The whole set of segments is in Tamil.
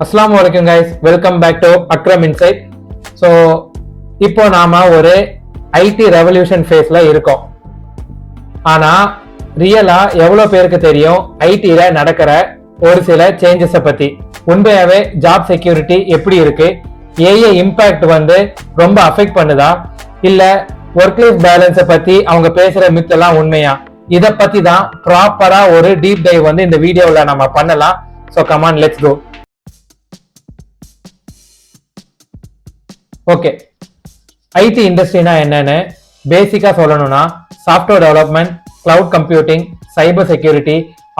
அஸ்ஸலாமு அலைக்கும் guys, welcome back to Akram insight. So இப்போ நாம ஒரு ஐடி ரெவல்யூஷன் ஃபேஸ்ல இருக்கோம். ஆனா ரியலா எவ்வளவு பேருக்கு தெரியும் ஐடில நடக்கிற ஒரு சில சேஞ்சஸை பத்தி? உண்மையாவே ஜாப் செக்யூரிட்டி எப்படி இருக்கு? ஏஐ இம்பாக்ட் ரொம்ப அஃபெக்ட் பண்ணுதா, இல்ல ஒர்க் லைஃப் பேலன்ஸை பத்தி அவங்க பேசுற மித் எல்லாம் உண்மையா? இதை பத்தி தான் ப்ராப்பரா ஒரு டீப் டைவ் இந்த வீடியோல நம்ம பண்ணலாம். So come on, let's go. Okay, IT இண்டஸ்ட்ரினா என்னன்னு பேசிக்கா சொல்லணும்னா software development, cloud computing, cyber security,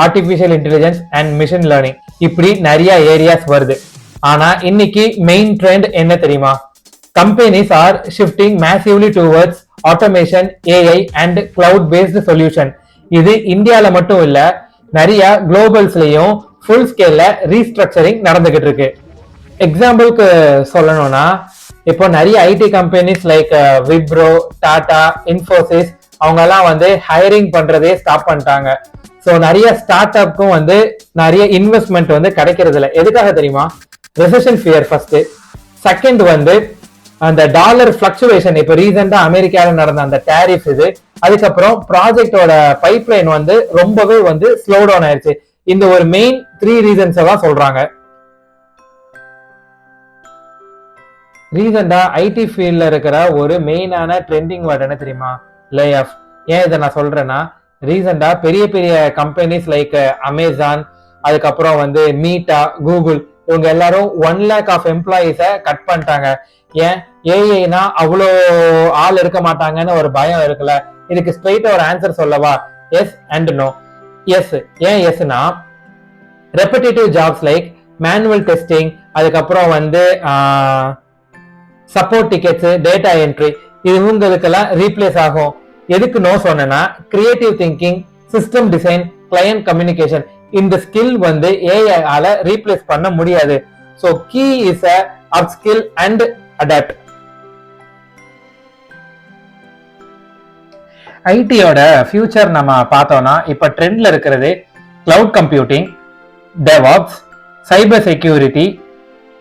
artificial intelligence and machine learning, இப்படி நிறைய ஏரியாஸ் வருது. ஆனா இன்னைக்கு மெயின் ட்ரெண்ட் என்ன தெரியுமா? Companies are shifting massively towards automation, AI and cloud based solution. இது இந்தியால மட்டும் இல்ல, நிறைய குளோபல்ஸ்லயும் ஃபுல் ஸ்கேல்ல ரீஸ்ட்ரக்சரிங் நடந்துகிட்டு இருக்கு. எக்ஸாம்பிளுக்கு சொல்லணும்னா, இப்போ நிறைய IT companies like Wipro, Tata, Infosys அவங்க எல்லாம் ஹையரிங் பண்றதே ஸ்டாப் பண்ணிட்டாங்க. ஸோ நிறைய ஸ்டார்ட் அப்க்கும் நிறைய இன்வெஸ்ட்மெண்ட் கிடைக்கிறது இல்லை. எதுக்காக தெரியுமா? Recession fear first. செகண்ட் அந்த டாலர் ஃபிளக்சுவேஷன். இப்போ ரீசெண்டா அமெரிக்கால நடந்த அந்த டேரிஃப் இது. அதுக்கப்புறம் ப்ராஜெக்டோட பைப்லைன் ரொம்பவே ஸ்லோ டவுன் ஆயிடுச்சு. இந்த ஒரு மெயின் 3 ரீசன்ஸ் தான் சொல்றாங்க. ரீசெண்டா ஐடி ஃபீல்ட்ல இருக்கிற ஒரு மெயினான ட்ரெண்டிங் வேர்ட் என்ன தெரியுமா? Lay off. ஏன் இதை நான் சொல்றேன்னா, ரீசெண்டா பெரிய பெரிய கம்பெனிஸ் லைக் அமேசான், அதுக்கப்புறம் மீட்டா, கூகுள், இவங்க எல்லாரும் 1 lakh ஆஃப் எம்ப்ளாயிஸ கட் பண்ணிட்டாங்க. ஏன்? ஏஐனா அவ்வளோ ஆள் இருக்க மாட்டாங்கன்னு ஒரு பயம் இருக்குல்ல. இதுக்கு ஸ்ட்ரெயிட்டா ஒரு ஆன்சர் சொல்லவா? Yes and no. எஸ். ஏன் எஸ்னா, repetitive jobs like manual testing, அதுக்கப்புறம் சப்போர்ட் டிக்கெட்ஸ், டேட்டா என்ட்ரி, இவங்களுக்கெல்லாம் ரீப்ளேஸ் ஆகும். எதுக்கு நோ சொன்னா, creative thinking, system design, client communication, இந்த ஸ்கில் ஏஐ ஆல ரீப்ளேஸ் பண்ண முடியாது. So key is upskill and adapt. ஐடியோட ஃபியூச்சர் நம்ம பார்த்தோம்னா, இப்ப ட்ரெண்ட்ல இருக்கிறது cloud computing, DevOps, cyber security,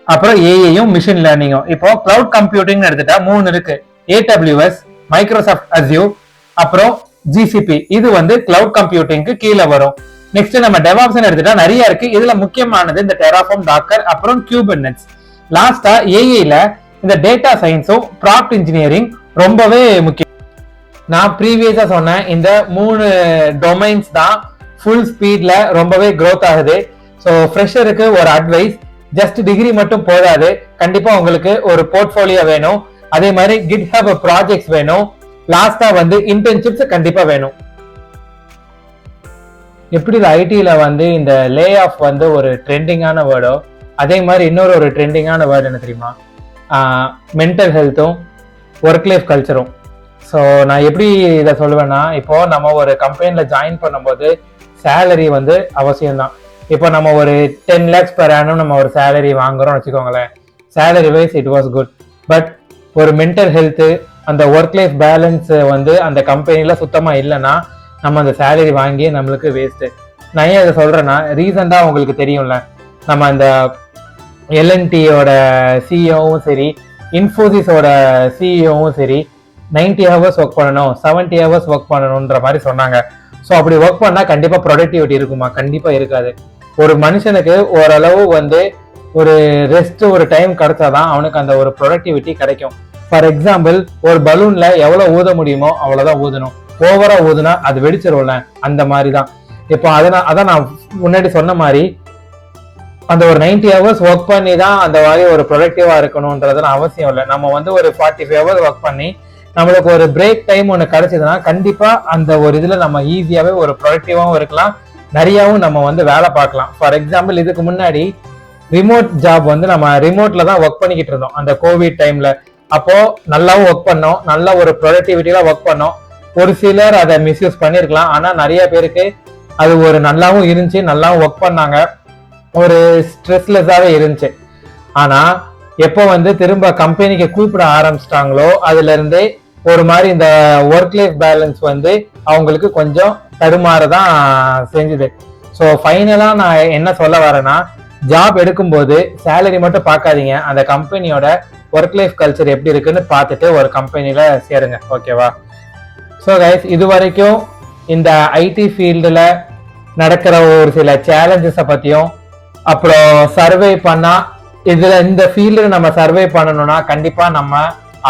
அப்புறம் ஏஐயும் மிஷின் லேர்னிங்கும். இப்போ கிளவுட் கம்ப்யூட்டிங் எடுத்துட்டா 3 இருக்கு. AWS, மைக்ரோசாஃப்ட் அஸ்யூர், அப்புறம் GCP. இது கிளவுட் கம்ப்யூட்டிங்க்கு கீழே வரும். நெக்ஸ்ட் நம்ம டெவாப்ஸ் எடுத்துட்டா நிறைய இருக்கு. இதுல முக்கியமானது இந்த டெராஃபார்ம், டாக்கர், அப்புறம் குபர்னெட்ஸ். லாஸ்டா ஏஐல இந்த டேட்டா சயின்ஸும் ப்ராம்ப்ட் இன்ஜினியரிங் ரொம்பவே முக்கியம். நான் ப்ரீவியஸா சொன்ன இந்த 3 டொமைன்ஸ் தான் ஃபுல் ஸ்பீட்ல ரொம்பவே க்ரோத் ஆகுது. ஸோ ஃப்ரெஷருக்கு ஒரு அட்வைஸ், ஜஸ்ட் டிகிரி மட்டும் போதாது, கண்டிப்பா உங்களுக்கு ஒரு போர்ட்ஃபோலியோ வேணும். அதே மாதிரி GitHub ப்ராஜெக்ட்ஸ் வேணும். லாஸ்டா இன்டர்ன்ஷிப்ஸ் கண்டிப்பா வேணும். எப்படி ஐடில இந்த லே ஆஃப் ஒரு ட்ரெண்டிங்கான வேர்டோ, அதே மாதிரி இன்னொரு ஒரு ட்ரெண்டிங்கான வேர்டு என்ன தெரியுமா? மென்டல் ஹெல்த்தும் ஒர்க் லைஃப் கல்ச்சரும். ஸோ நான் எப்படி இதை சொல்லுவேன்னா, இப்போ நம்ம ஒரு கம்பெனில ஜாயின் பண்ணும்போது சேலரி அவசியம்தான். இப்போ நம்ம ஒரு 10 lakhs per annum நம்ம ஒரு சேலரி வாங்குறோம் வச்சுக்கோங்களேன். Salary wise it was good. But ஒரு மென்டல் ஹெல்த், அந்த ஒர்க் லைஃப் பேலன்ஸ் அந்த கம்பெனில சுத்தமா இல்லைன்னா நம்ம அந்த சேலரி வாங்கி நம்மளுக்கு வேஸ்ட். நான் ஏன் இதை சொல்றேன்னா, ரீசெண்டா உங்களுக்கு தெரியும்ல, நம்ம அந்த LNTயோட சிஇஓவும் சரி, இன்ஃபோசிஸோட சிஇஓவும் சரி, 90 hours ஒர்க் பண்ணணும், 70 hours ஒர்க் பண்ணணும்ன்ற மாதிரி சொன்னாங்க. ஸோ அப்படி ஒர்க் பண்ணா கண்டிப்பா ப்ரொடக்டிவிட்டி இருக்குமா? கண்டிப்பா இருக்காது. ஒரு மனுஷனுக்கு ஓரளவு ஒரு ரெஸ்ட், ஒரு டைம் கிடைச்சாதான் அவனுக்கு அந்த ஒரு ப்ரொடக்டிவிட்டி கிடைக்கும். ஃபார் எக்ஸாம்பிள், ஒரு பலூன்ல எவ்வளவு ஊத முடியுமோ அவ்வளவுதான் ஊதணும். ஓவரா ஊதுனா அது வெடிச்சிரும்ல, அந்த மாதிரிதான். இப்போ அதான் நான் முன்னாடி சொன்ன மாதிரி, அந்த ஒரு 90 hours ஒர்க் பண்ணி தான் அந்த மாதிரி ஒரு ப்ரொடக்டிவா இருக்கணும்ன்றதுன்னு அவசியம் இல்லை. நம்ம ஒரு 45 hours ஒர்க் பண்ணி நம்மளுக்கு ஒரு பிரேக் டைம் ஒன்று கிடைச்சதுன்னா கண்டிப்பா அந்த ஒரு இதுல நம்ம ஈஸியாவே ஒரு ப்ரொடக்டிவாவும் இருக்கலாம், நிறையாவும் நம்ம வேலை பார்க்கலாம். ஃபார் எக்ஸாம்பிள், இதுக்கு முன்னாடி ரிமோட் ஜாப் நம்ம ரிமோட்ல தான் ஒர்க் பண்ணிக்கிட்டு இருந்தோம் அந்த கோவிட் டைம்ல. அப்போ நல்லாவும் ஒர்க் பண்ணோம், நல்ல ஒரு ப்ரொடக்டிவிட்டியில ஒர்க் பண்ணோம். ஒரு சிலர் அதை மிஸ்யூஸ் பண்ணிருக்கலாம், ஆனா நிறைய பேருக்கு அது ஒரு நல்லாவும் இருந்துச்சு, நல்லாவும் ஒர்க் பண்ணாங்க, ஒரு ஸ்ட்ரெஸ்லெஸ்ஸாவே இருந்துச்சு. ஆனா எப்போ திரும்ப கம்பெனிக்கு கூப்பிட ஆரம்பிச்சிட்டாங்களோ அதுல இருந்தே ஒரு மாதிரி இந்த ஒர்க் லைஃப் பேலன்ஸ் அவங்களுக்கு கொஞ்சம் தடுமாறதான் செஞ்சுது. ஸோ ஃபைனலா நான் என்ன சொல்ல வரேன்னா, ஜாப் எடுக்கும்போது சேலரி மட்டும் பார்க்காதீங்க, அந்த கம்பெனியோட ஒர்க் லைஃப் கல்ச்சர் எப்படி இருக்குன்னு பார்த்துட்டு ஒரு கம்பெனில சேருங்க. ஓகேவா? ஸோ கைஸ், இது வரைக்கும் இந்த ஐடி ஃபீல்டில் நடக்கிற ஒரு சில சேலஞ்சஸை பற்றியும், அப்புறம் சர்வே பண்ணா இந்த ஃபீல்டில் நம்ம சர்வே பண்ணணும்னா கண்டிப்பாக நம்ம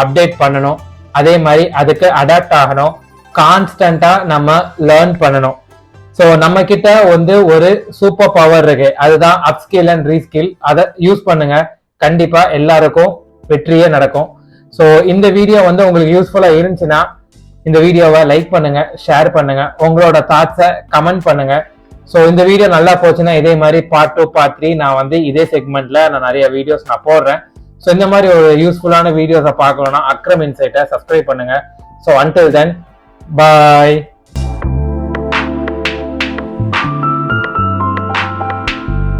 அப்டேட் பண்ணணும். அதே மாதிரி அதுக்கு அடாப்ட் ஆகணும். கான்ஸ்டண்டா நம்ம லேர்ன் பண்ணணும். ஸோ நம்ம கிட்ட ஒரு சூப்பர் பவர் இருக்கு, அதுதான் அப்ஸ்கில் அண்ட் ரீஸ்கில். அதை யூஸ் பண்ணுங்க, கண்டிப்பா எல்லாருக்கும் வெற்றியே நடக்கும். ஸோ இந்த வீடியோ உங்களுக்கு யூஸ்ஃபுல்லா இருந்துச்சுன்னா இந்த வீடியோவை லைக் பண்ணுங்க, ஷேர் பண்ணுங்க, உங்களோட தாட்ஸை கமெண்ட் பண்ணுங்க. ஸோ இந்த வீடியோ நல்லா போச்சுன்னா இதே மாதிரி பார்ட் 2 பார்ட் 3 நான் இதே செக்மெண்ட்ல நான் நிறைய வீடியோஸ் நான் போடுறேன். ஸோ இந்த மாதிரி ஒரு யூஸ்ஃபுல்லான வீடியோஸை பார்க்கணும்னா அக்ரம் இன்சைட்டை சப்ஸ்கிரைப் பண்ணுங்க. ஸோ அன்டில் தென், பாய்.